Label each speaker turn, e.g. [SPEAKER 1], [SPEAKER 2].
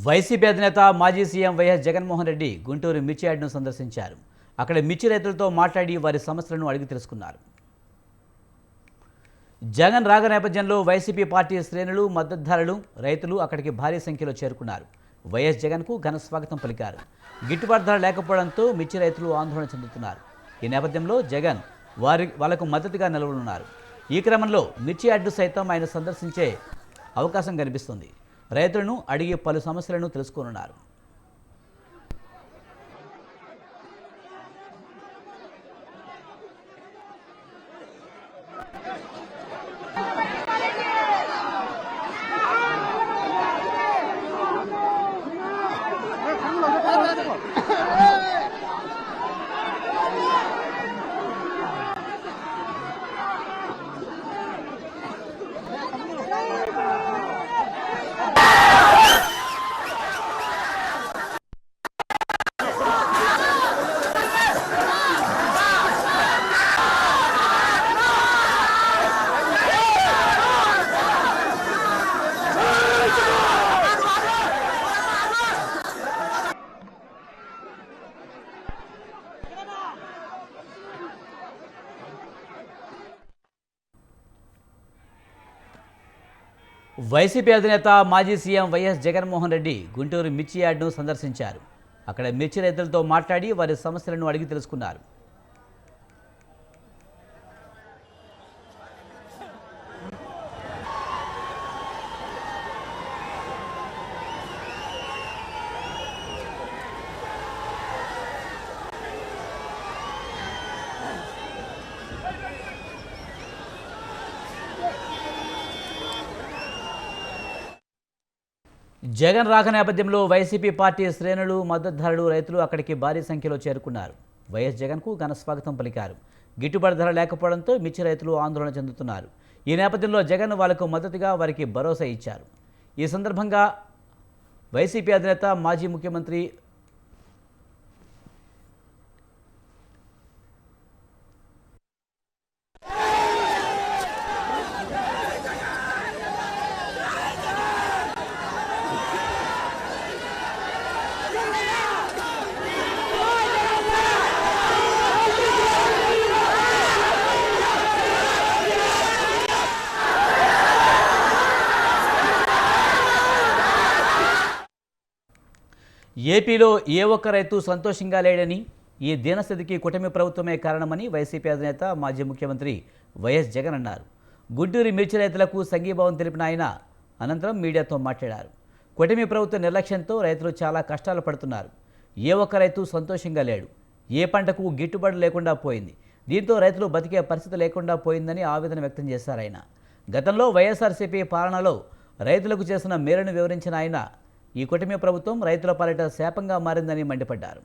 [SPEAKER 1] YCP అధినేత మాజీ CM YS Jaganmohan Reddy Guntur మిర్చి యార్డును సందర్శించారు. అక్కడ మిర్చి రైతులతో మాట్లాడి వారి సమస్యలను అడిగి తెలుసుకున్నారు. జగన్ రాక నేపథ్యంలో వైసీపీ పార్టీ శ్రేణులు, మద్దతుదారులు, రైతులు అక్కడికి భారీ సంఖ్యలో చేరుకున్నారు. వైఎస్ జగన్కు ఘన స్వాగతం పలికారు. గిట్టుబాటు ధర లేకపోవడంతో మిర్చి రైతులు ఆందోళన చెందుతున్నారు. ఈ నేపథ్యంలో జగన్ వాళ్లకు మద్దతుగా నిలవనున్నారు. ఈ క్రమంలో మిర్చి యార్డు సైతం ఆయన సందర్శించే అవకాశం కనిపిస్తుంది. రైతులను అడిగి పలు సమస్యలను తెలుసుకోనున్నారు. వైసీపీ అధినేత మాజీ సీఎం వైఎస్ జగన్మోహన్ రెడ్డి గుంటూరు మిర్చి యార్డును సందర్శించారు. అక్కడ మిర్చి రైతులతో మాట్లాడి వారి సమస్యలను అడిగి తెలుసుకున్నారు. జగన్ రాక నేపథ్యంలో వైసీపీ పార్టీ శ్రేణులు, మద్దతుదారులు, రైతులు అక్కడికి భారీ సంఖ్యలో చేరుకున్నారు. వైఎస్ జగన్కు ఘన స్వాగతం పలికారు. గిట్టుబాటు ధర లేకపోవడంతో మిర్చి రైతులు ఆందోళన చెందుతున్నారు. ఈ నేపథ్యంలో జగన్ వాళ్లకు మద్దతుగా వారికి భరోసా ఇచ్చారు. ఈ సందర్భంగా వైసీపీ అధినేత మాజీ ముఖ్యమంత్రి ఏపీలో ఏ ఒక్క రైతు సంతోషంగా లేడని, ఈ దీనస్థితికి కూటమి ప్రభుత్వమే కారణమని వైసీపీ అధినేత మాజీ ముఖ్యమంత్రి వైఎస్ జగన్ అన్నారు. గుంటూరు మిర్చి రైతులకు సంఘీభావం తెలిపిన ఆయన అనంతరం మీడియాతో మాట్లాడారు. కూటమి ప్రభుత్వ నిర్లక్ష్యంతో రైతులు చాలా కష్టాలు పడుతున్నారు. ఏ ఒక్క రైతు సంతోషంగా లేడు. ఏ పంటకు గిట్టుబాటు లేకుండా పోయింది. దీంతో రైతులు బతికే పరిస్థితి లేకుండా పోయిందని ఆవేదన వ్యక్తం చేశారు ఆయన. గతంలో వైఎస్ఆర్సీపీ పాలనలో రైతులకు చేసిన మేలును వివరించిన ఆయన ఈ కూటమి ప్రభుత్వం రైతుల పాలిట శాపంగా మారిందని మండిపడ్డారు.